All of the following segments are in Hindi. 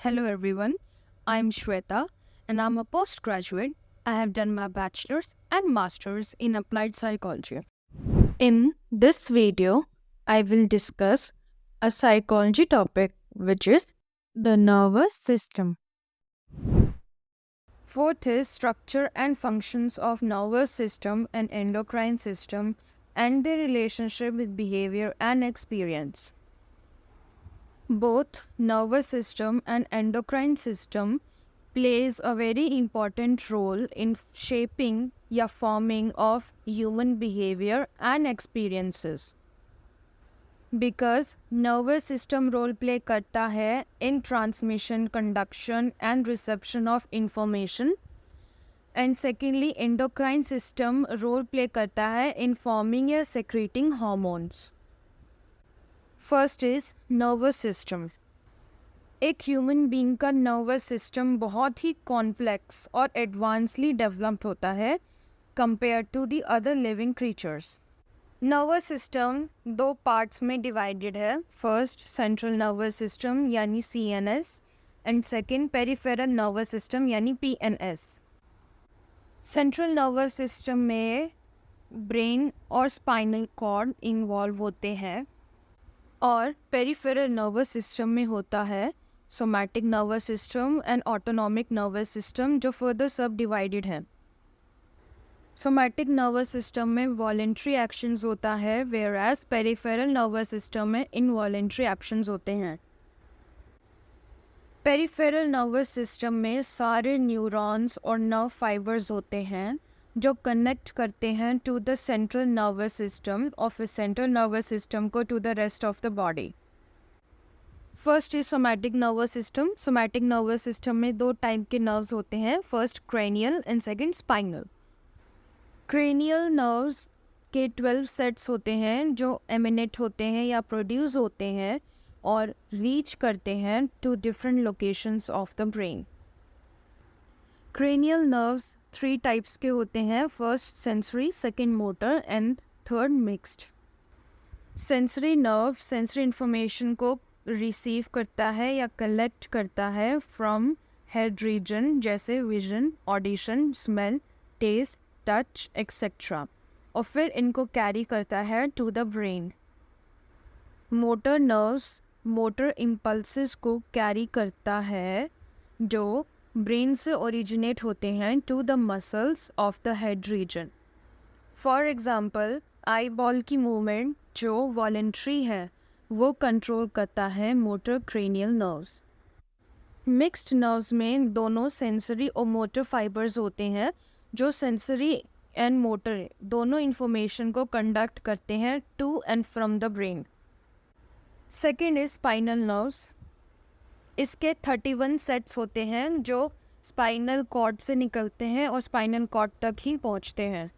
Hello everyone, I'm Shweta and I'm a postgraduate. I have done my bachelor's and master's in applied psychology. In this video, I will discuss a psychology topic which is the nervous system. Fourth is structure and functions of nervous system and endocrine system and their relationship with behavior and experience. Both nervous system and endocrine system plays a very important role in shaping या forming of human behavior and experiences. Because nervous system role play करता है in transmission, conduction and reception of information. And secondly, endocrine system role play करता है in forming या secreting hormones. First is nervous system. एक ह्यूमन बीइंग का नर्वस सिस्टम बहुत ही कॉम्प्लेक्स और एडवांसली डेवलप्ड होता है compare to the other living creatures. Nervous system दो पार्ट्स में डिवाइडेड है. फर्स्ट सेंट्रल नर्वस सिस्टम यानी CNS and second peripheral nervous system यानी PNS. सेंट्रल नर्वस सिस्टम में ब्रेन और स्पाइनल कॉर्ड इन्वॉल्व होते हैं और पेरिफेरल नर्वस सिस्टम में होता है somatic nervous system and autonomic nervous system जो फर्दर सब डिवाइडेड है. सोमैटिक नर्वस सिस्टम में वॉलेंट्री एक्शंस होता है whereas peripheral nervous system में इनवॉलेंट्री एक्शंस होते हैं. पेरिफेरल नर्वस सिस्टम में सारे न्यूरॉन्स और नर्व फाइबर्स होते हैं जो कनेक्ट करते हैं to the central nervous system और फिर सेंट्रल नर्वस सिस्टम को to the rest of the body. First is somatic nervous system. Somatic nervous system में दो टाइप के नर्व्स होते हैं. First cranial and second spinal. Cranial nerves के 12 सेट्स होते हैं जो एमिनेट होते हैं या प्रोड्यूस होते हैं और रीच करते हैं to different locations of the brain. Cranial nerves 3 types के होते हैं. First sensory, second motor and third mixed. Sensory nerve sensory information को रिसीव करता है या कलेक्ट करता है फ्रॉम हेड रीजन जैसे vision, audition, smell, taste, touch etcetera और फिर इनको कैरी करता है to the brain. Motor nerves motor impulses को कैरी करता है जो ब्रेन से ओरिजिनेट होते हैं to the muscles of the head region. For example eyeball की मूवमेंट जो वॉलेंट्री है वो कंट्रोल करता है motor cranial nerves. Mixed nerves में दोनों सेंसरी और मोटर फाइबर्स होते हैं जो सेंसरी एंड मोटर दोनों इंफॉर्मेशन को कंडक्ट करते हैं to and from the brain. Second is spinal nerves. इसके 31 सेट्स होते हैं जो स्पाइनल कॉर्ड से निकलते हैं और स्पाइनल कॉर्ड तक ही पहुंचते हैं.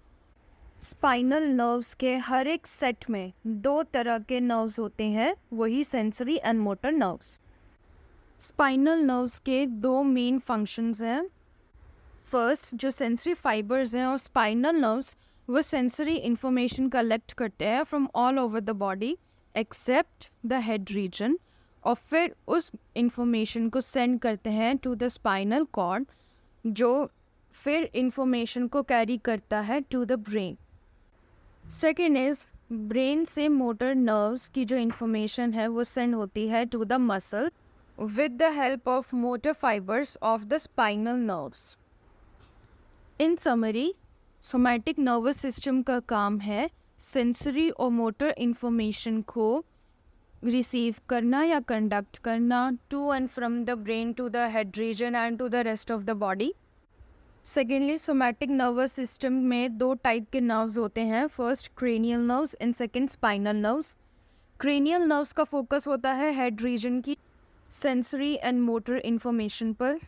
स्पाइनल नर्व्स के हर एक सेट में 2 तरह के नर्व्स होते हैं, वही sensory and motor nerves. Spinal nerves के 2 मेन फंक्शंस हैं. फर्स्ट जो सेंसरी फाइबर्स हैं और स्पाइनल नर्व्स वो सेंसरी इंफॉर्मेशन कलेक्ट करते हैं from all over the body except the head region और फिर उस इंफॉर्मेशन को सेंड करते हैं टू द स्पाइनल कॉर्ड जो फिर इंफॉर्मेशन को कैरी करता है to the brain. Second is brain से मोटर नर्व्स की जो इंफॉर्मेशन है वो सेंड होती है to the muscle with the help of motor fibres of the spinal nerves. In summary somatic nervous system का काम है सेंसरी और मोटर इंफॉर्मेशन को रिसीव करना या कंडक्ट करना to and from the brain to the head region and to the rest of the body. Secondly somatic nervous system में 2 टाइप के नर्व्स होते हैं. First cranial nerves and second spinal nerves. Cranial nerves का फोकस होता है हेड रीजन की सेंसरी एंड मोटर इंफॉर्मेशन पर.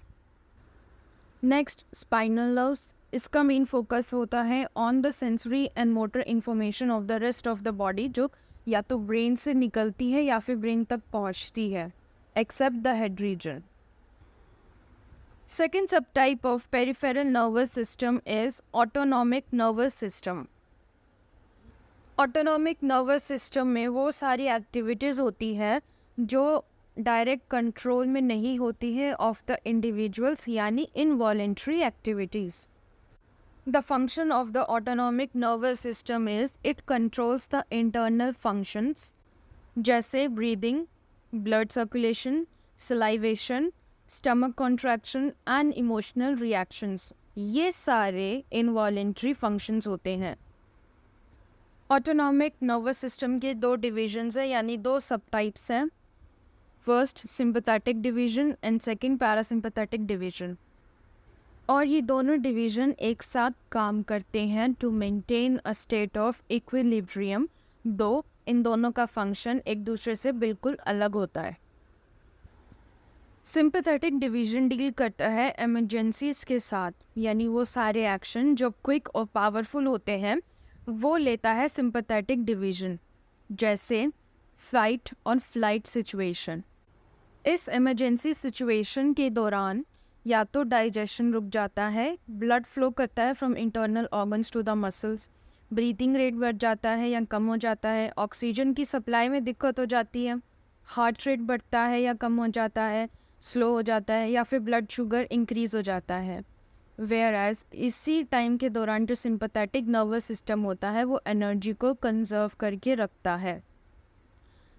Next spinal nerves. इसका मेन फोकस होता है on the sensory and motor information of the rest of the body जो या तो ब्रेन से निकलती है या फिर ब्रेन तक पहुंचती है except the head region. Second subtype of peripheral nervous system is autonomic nervous system. Autonomic nervous system में वो सारी एक्टिविटीज़ होती है जो डायरेक्ट कंट्रोल में नहीं होती है ऑफ द इंडिविजुअल्स यानी involuntary activities. The function of the autonomic nervous system is it controls the internal functions जैसे breathing, blood circulation, salivation, stomach contraction and emotional reactions. ये सारे इनवॉलेंट्री फंक्शंस होते हैं। ऑटोनॉमिक नर्वस सिस्टम के दो डिविजन्स हैं यानी दो सब टाइप्स हैं। First sympathetic division and second parasympathetic division. और ये दोनों डिवीजन एक साथ काम करते हैं to maintain a state of equilibrium, दो इन दोनों का फंक्शन एक दूसरे से बिल्कुल अलग होता है। सिंपैथेटिक डिवीजन डील करता है इमरजेंसीज के साथ, यानी वो सारे एक्शन जो क्विक और पावरफुल होते हैं वो लेता है सिंपैथेटिक डिवीजन, जैसे फाइट और फ्लाइट सिचुएशन। इस इमरजेंसी सिचुएशन के दौरान या तो डाइजेशन रुक जाता है, ब्लड फ्लो करता है from internal organs to the muscles, breathing rate बढ़ जाता है या कम हो जाता है, ऑक्सीजन की सप्लाई में दिक्कत हो जाती है, हार्ट रेट बढ़ता है या कम हो जाता है, स्लो हो जाता है, या फिर ब्लड शुगर इंक्रीज़ हो जाता है। वेयर एज इसी टाइम के दौरान जो सिंपैथेटिक नर्वस सिस्टम होता है वो एनर्जी को कंजर्व करके रखता है।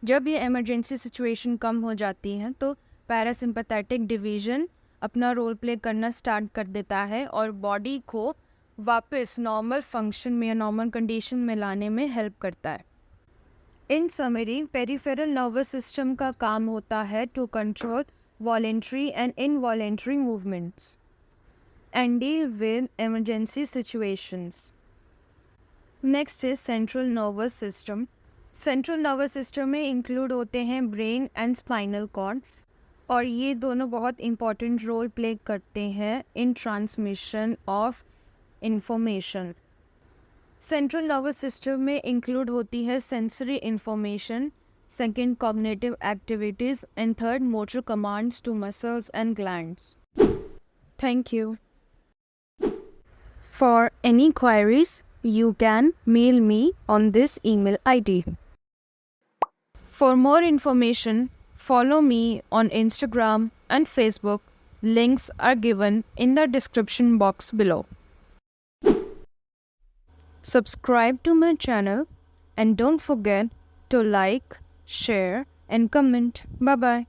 जब ये इमरजेंसी सिचुएशन कम हो जाती है तो पैरासिम्पैथेटिक डिवीजन अपना रोल प्ले करना स्टार्ट कर देता है और बॉडी को वापस नॉर्मल फंक्शन में या नॉर्मल कंडीशन में लाने में हेल्प करता है। In summary peripheral nervous system का काम होता है to control voluntary and involuntary movements and deal with emergency situations. Next is central nervous system. सेंट्रल नर्वस सिस्टम में इंक्लूड होते हैं ब्रेन एंड स्पाइनल कॉर्ड, और ये दोनों बहुत इम्पॉर्टेंट रोल प्ले करते हैं in transmission of information. Central nervous system में इंक्लूड होती है sensory information, second cognitive activities and third motor commands to muscles and glands. Thank you. For any queries you can mail me on this email ID. For more information, follow me on Instagram and Facebook. Links are given in the description box below. Subscribe to my channel and don't forget to like, share and comment. Bye bye.